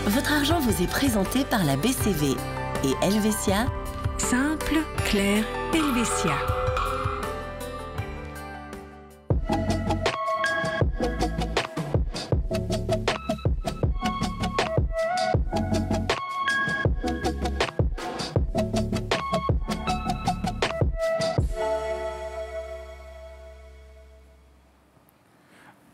Votre argent vous est présenté par la BCV et Helvetia. Simple, clair, Helvetia.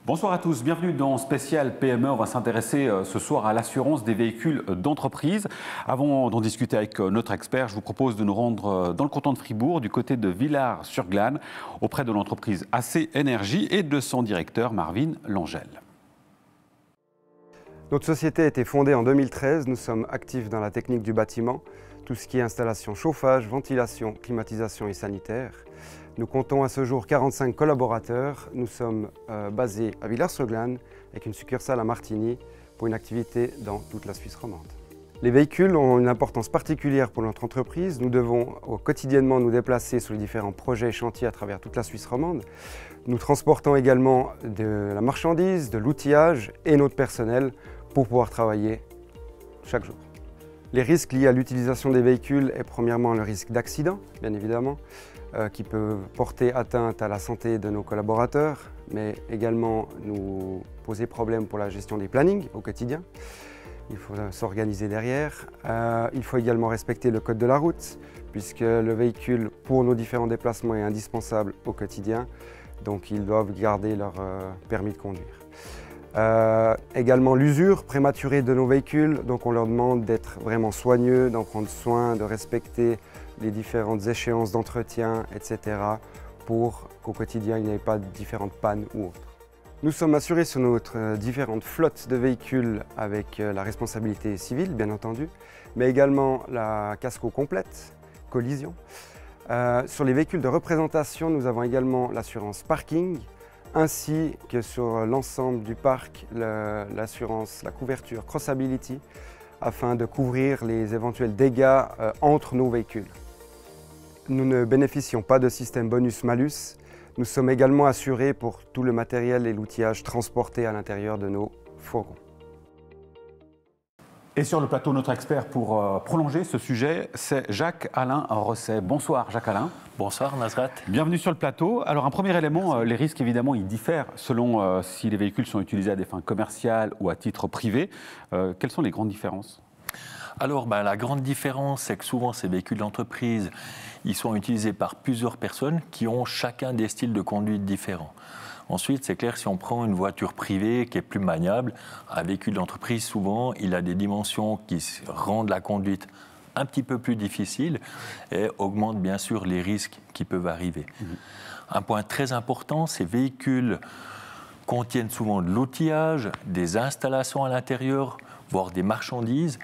Bonsoir à tous, bienvenue dans Spécial PME. On va s'intéresser ce soir à l'assurance des véhicules d'entreprise. Avant d'en discuter avec notre expert, je vous propose de nous rendre dans le canton de Fribourg, du côté de Villars-sur-Glâne, auprès de l'entreprise AC Énergie et de son directeur Marvin Langel. Notre société a été fondée en 2013. Nous sommes actifs dans la technique du bâtiment, tout ce qui est installation chauffage, ventilation, climatisation et sanitaire. Nous comptons à ce jour 45 collaborateurs. Nous sommes basés à Villars-sur-Glâne avec une succursale à Martigny pour une activité dans toute la Suisse romande. Les véhicules ont une importance particulière pour notre entreprise. Nous devons quotidiennement nous déplacer sur les différents projets et chantiers à travers toute la Suisse romande. Nous transportons également de la marchandise, de l'outillage et notre personnel pour pouvoir travailler chaque jour. Les risques liés à l'utilisation des véhicules est premièrement le risque d'accident, bien évidemment, qui peut porter atteinte à la santé de nos collaborateurs, mais également nous poser problème pour la gestion des plannings au quotidien. Il faut s'organiser derrière. Il faut également respecter le code de la route, puisque le véhicule, pour nos différents déplacements, est indispensable au quotidien. Donc ils doivent garder leur permis de conduire. Également l'usure prématurée de nos véhicules, donc on leur demande d'être vraiment soigneux, d'en prendre soin, de respecter les différentes échéances d'entretien, etc. pour qu'au quotidien il n'y ait pas de différentes pannes ou autres. Nous sommes assurés sur notre différentes flottes de véhicules avec la responsabilité civile, bien entendu, mais également la casco complète, collision. Sur les véhicules de représentation, nous avons également l'assurance parking, ainsi que sur l'ensemble du parc, l'assurance, la couverture Crossability, afin de couvrir les éventuels dégâts entre nos véhicules. Nous ne bénéficions pas de système bonus-malus. Nous sommes également assurés pour tout le matériel et l'outillage transporté à l'intérieur de nos fourgons. Et sur le plateau, notre expert pour prolonger ce sujet, c'est Jacques-Alain Rosset. Bonsoir Jacques-Alain. Bonsoir Nasrat. Bienvenue sur le plateau. Alors un premier élément, les risques évidemment ils diffèrent selon si les véhicules sont utilisés à des fins commerciales ou à titre privé. Quelles sont les grandes différences ? Alors la grande différence, c'est que souvent ces véhicules d'entreprise, ils sont utilisés par plusieurs personnes qui ont chacun des styles de conduite différents. Ensuite, c'est clair, si on prend une voiture privée qui est plus maniable, un véhicule d'entreprise, souvent, il a des dimensions qui rendent la conduite un petit peu plus difficile et augmentent bien sûr les risques qui peuvent arriver. Un point très important, ces véhicules contiennent souvent de l'outillage, des installations à l'intérieur, voire des marchandises.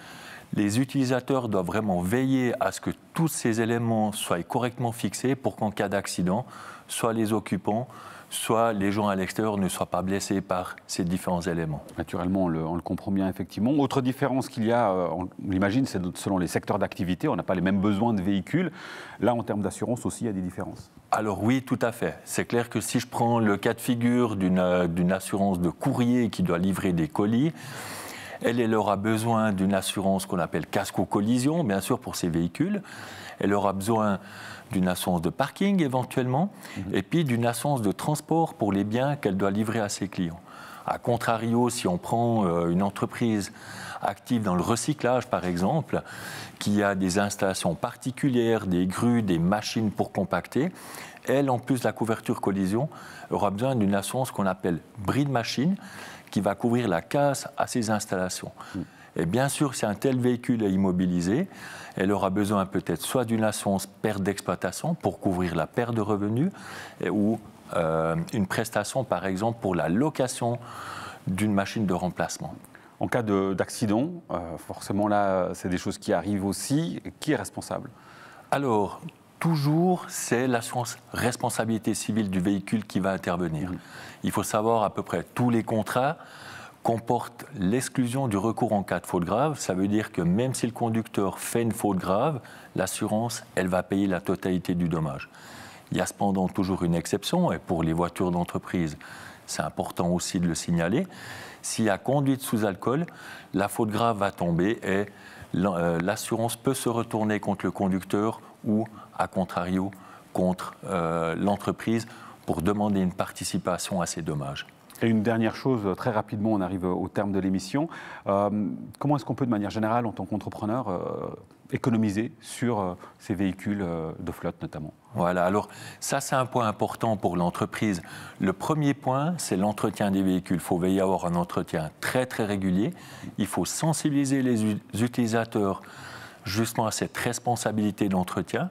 Les utilisateurs doivent vraiment veiller à ce que tous ces éléments soient correctement fixés pour qu'en cas d'accident, soit les occupants, soit les gens à l'extérieur ne soient pas blessés par ces différents éléments. Naturellement, on le comprend bien, effectivement. Autre différence qu'il y a, on l'imagine, c'est selon les secteurs d'activité. On n'a pas les mêmes besoins de véhicules. Là, en termes d'assurance aussi, il y a des différences. Alors oui, tout à fait. C'est clair que si je prends le cas de figure d'une assurance de courrier qui doit livrer des colis, elle aura besoin d'une assurance qu'on appelle casco-collision, bien sûr, pour ses véhicules. Elle aura besoin d'une assurance de parking éventuellement, et puis d'une assurance de transport pour les biens qu'elle doit livrer à ses clients. A contrario, si on prend une entreprise active dans le recyclage, par exemple, qui a des installations particulières, des grues, des machines pour compacter, elle, en plus de la couverture collision, aura besoin d'une assurance qu'on appelle bris de machine, qui va couvrir la casse à ses installations. Et bien sûr, si un tel véhicule est immobilisé, elle aura besoin peut-être soit d'une assurance perte d'exploitation pour couvrir la perte de revenus, ou une prestation, par exemple, pour la location d'une machine de remplacement. En cas d'accident, forcément là, c'est des choses qui arrivent aussi. Qui est responsable ? Alors, toujours, c'est l'assurance responsabilité civile du véhicule qui va intervenir. Il faut savoir à peu près tous les contrats comportent l'exclusion du recours en cas de faute grave. Ça veut dire que même si le conducteur fait une faute grave, l'assurance, elle va payer la totalité du dommage. Il y a cependant toujours une exception, et pour les voitures d'entreprise, c'est important aussi de le signaler. S'il y a conduite sous alcool, la faute grave va tomber et l'assurance peut se retourner contre le conducteur ou, à contrario, contre l'entreprise pour demander une participation à ces dommages. Et une dernière chose, très rapidement, on arrive au terme de l'émission. Comment est-ce qu'on peut, de manière générale, en tant qu'entrepreneur, économiser sur ces véhicules de flotte, notamment? Voilà, alors ça, c'est un point important pour l'entreprise. Le premier point, c'est l'entretien des véhicules. Il faut veiller à avoir un entretien très, très régulier. Il faut sensibiliser les utilisateurs justement à cette responsabilité d'entretien.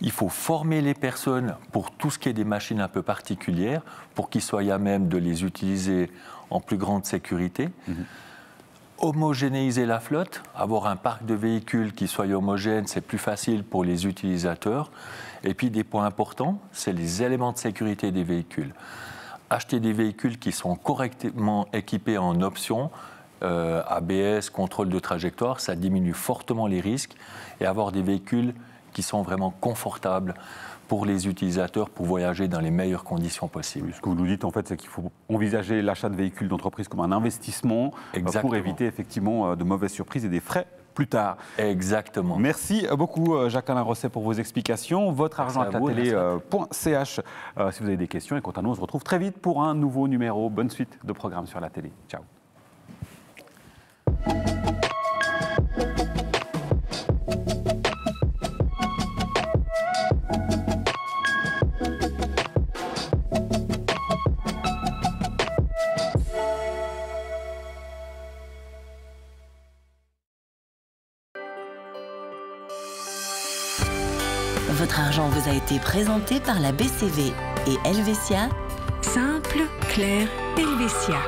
Il faut former les personnes pour tout ce qui est des machines un peu particulières, pour qu'ils soient à même de les utiliser en plus grande sécurité. Homogénéiser la flotte, avoir un parc de véhicules qui soit homogène, c'est plus facile pour les utilisateurs. Et puis des points importants, c'est les éléments de sécurité des véhicules. Acheter des véhicules qui sont correctement équipés en options, ABS, contrôle de trajectoire, ça diminue fortement les risques. Et avoir des véhicules qui sont vraiment confortables pour les utilisateurs pour voyager dans les meilleures conditions possibles. Ce que vous nous dites, en fait, c'est qu'il faut envisager l'achat de véhicules d'entreprise comme un investissement pour éviter effectivement de mauvaises surprises et des frais plus tard. Exactement. Merci beaucoup Jacques-Alain Rosset pour vos explications. Votreargent@latélé.ch si vous avez des questions. Et quant à nous, on se retrouve très vite pour un nouveau numéro. Bonne suite de programmes sur la télé. Ciao. Votre argent vous a été présenté par la BCV et Helvetia. Simple, clair, Helvetia.